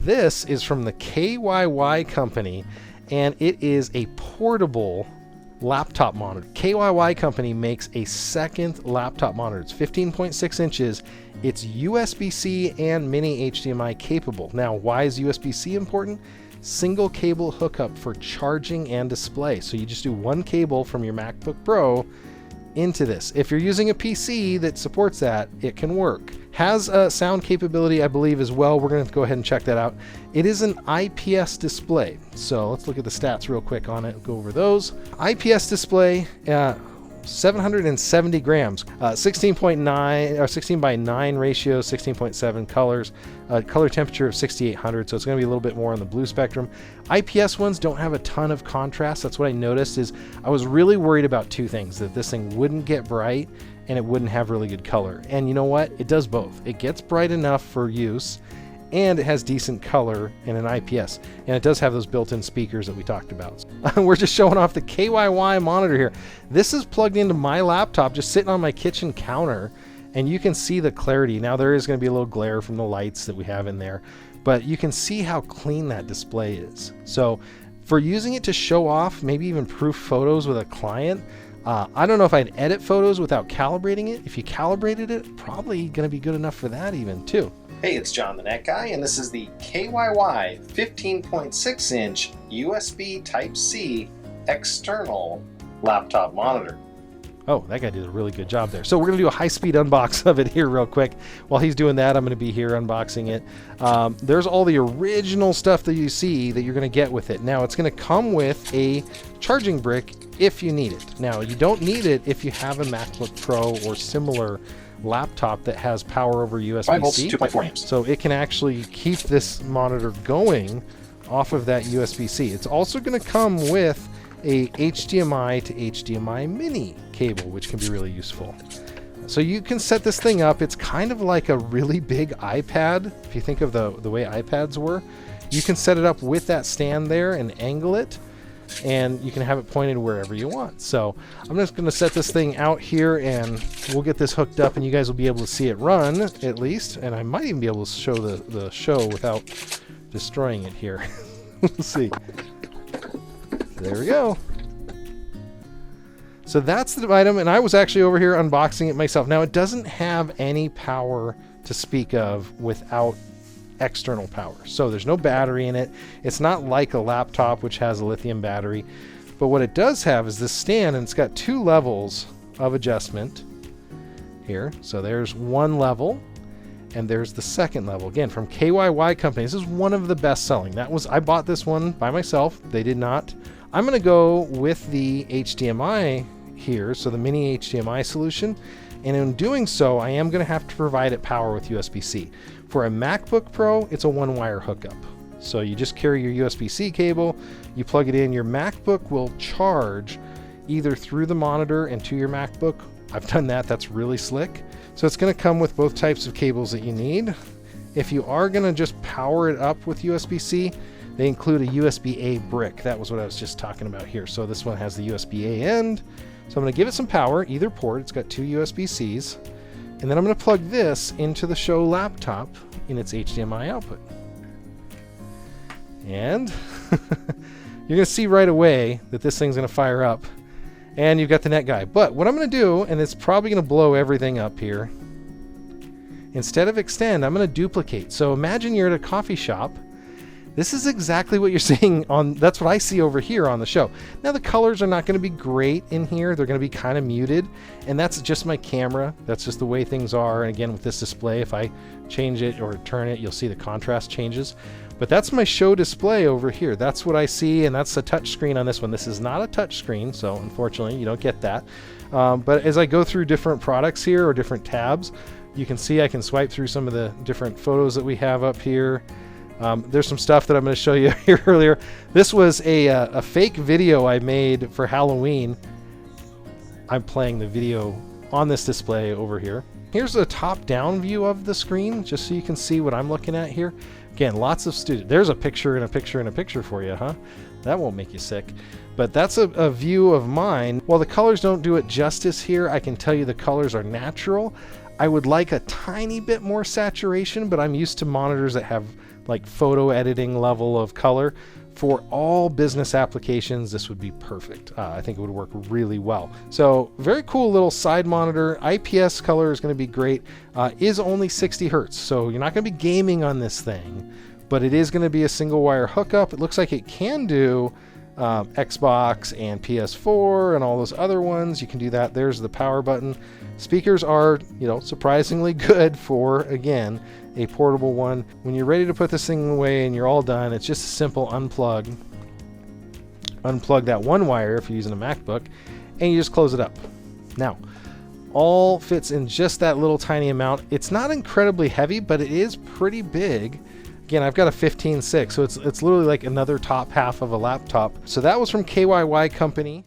This is from the KYY company, and it is a portable laptop monitor. KYY company makes a second laptop monitor. It's 15.6 inches. It's USB-C and mini HDMI capable. Now, why is USB-C important? Single cable hookup for charging and display. So you just do one cable from your MacBook Pro into this. If you're using a PC that supports that, it can work. Has a sound capability, I believe, as well. We're going to go ahead and check that out. It is an IPS display. So let's look at the stats real quick on it, go over those. IPS display, 770 grams, 16.9 or 16 by 9 ratio, 16.7 colors, color temperature of 6800. So it's going to be a little bit more on the blue spectrum. IPS ones don't have a ton of contrast. That's what I noticed. Is I was really worried about two things: that this thing wouldn't get bright and it wouldn't have really good color. And you know what? It does both. It gets bright enough for use, and it has decent color in an IPS. And it does have those built-in speakers that we talked about. We're just showing off the KYY monitor here. This is plugged into my laptop, just sitting on my kitchen counter, and you can see the clarity. Now there is going to be a little glare from the lights that we have in there, but you can see how clean that display is. So for using it to show off, maybe even proof photos with a client, I don't know if I'd edit photos without calibrating it. If you calibrated it, probably going to be good enough for that even too. Hey, it's John the Net Guy, and this is the KYY 15.6 inch USB Type-C external laptop monitor. Oh, that guy did a really good job there. So we're going to do a high-speed unbox of it here real quick. While he's doing that, I'm going to be here unboxing it. There's all the original stuff that you see that you're going to get with it. Now, it's going to come with a charging brick if you need it. Now, you don't need it if you have a MacBook Pro or similar laptop that has power over USB-C. 5 volts, 2.4 amps. So it can actually keep this monitor going off of that USB-C. It's also going to come with a HDMI to HDMI mini cable, which can be really useful. So you can set this thing up. It's kind of like a really big iPad. If you think of the way iPads were, you can set it up with that stand there and angle it, and you can have it pointed wherever you want. So I'm just going to set this thing out here, and we'll get this hooked up, and you guys will be able to see it run at least, and I might even be able to show the show without destroying it here. Let's see. There we go. So that's the item, and I was actually over here unboxing it myself. Now, it doesn't have any power to speak of without external power. So there's no battery in it. It's not like a laptop, which has a lithium battery. But what it does have is this stand, and it's got 2 levels of adjustment here. So there's one level, and there's the second level. Again, from KYY company. This is one of the best selling. I bought this one by myself. They did not. I'm going to go with the HDMI here, so the mini HDMI solution. And in doing so, I am going to have to provide it power with USB-C. For a MacBook Pro, it's a one-wire hookup. So you just carry your USB-C cable, you plug it in, your MacBook will charge either through the monitor and to your MacBook. I've done that, that's really slick. So it's going to come with both types of cables that you need. If you are going to just power it up with USB-C, they include a USB-A brick. That was what I was just talking about here. So this one has the USB-A end. So I'm going to give it some power, either port. It's got 2 USB-Cs. And then I'm going to plug this into the show laptop in its HDMI output. And you're going to see right away that this thing's going to fire up. And you've got the Net Guy. But what I'm going to do, and it's probably going to blow everything up here, instead of extend, I'm going to duplicate. So imagine you're at a coffee shop. This is exactly what you're seeing on, that's what I see over here on the show. Now the colors are not going to be great in here. They're going to be kind of muted, and that's just my camera. That's just the way things are. And again, with this display, if I change it or turn it, you'll see the contrast changes. But that's my show display over here. That's what I see, and that's the touch screen on this one. This is not a touch screen, so unfortunately you don't get that. But as I go through different products here or different tabs, you can see I can swipe through some of the different photos that we have up here. There's some stuff that I'm going to show you here earlier. This was a fake video I made for Halloween. I'm playing the video on this display over here. Here's a top-down view of the screen, just so you can see what I'm looking at here. Again, lots of students. There's a picture and a picture and a picture for you, huh? That won't make you sick. But that's a view of mine. While the colors don't do it justice here, I can tell you the colors are natural. I would like a tiny bit more saturation, but I'm used to monitors that have like photo editing level of color. For all business applications, this would be perfect. I think it would work really well. So very cool little side monitor. IPS color is going to be great. Is only 60 hertz, so you're not going to be gaming on this thing, but it is going to be a single wire hookup. It looks like it can do Xbox and PS4 and all those other ones. You can do that. There's the power button. Speakers are, surprisingly good for, again, a portable one. When you're ready to put this thing away and you're all done, it's just a simple unplug that one wire if you're using a MacBook, and you just close it up. Now, all fits in just that little tiny amount. It's not incredibly heavy, but it is pretty big. Again, I've got a 15.6, so it's literally like another top half of a laptop. So that was from KYY Company.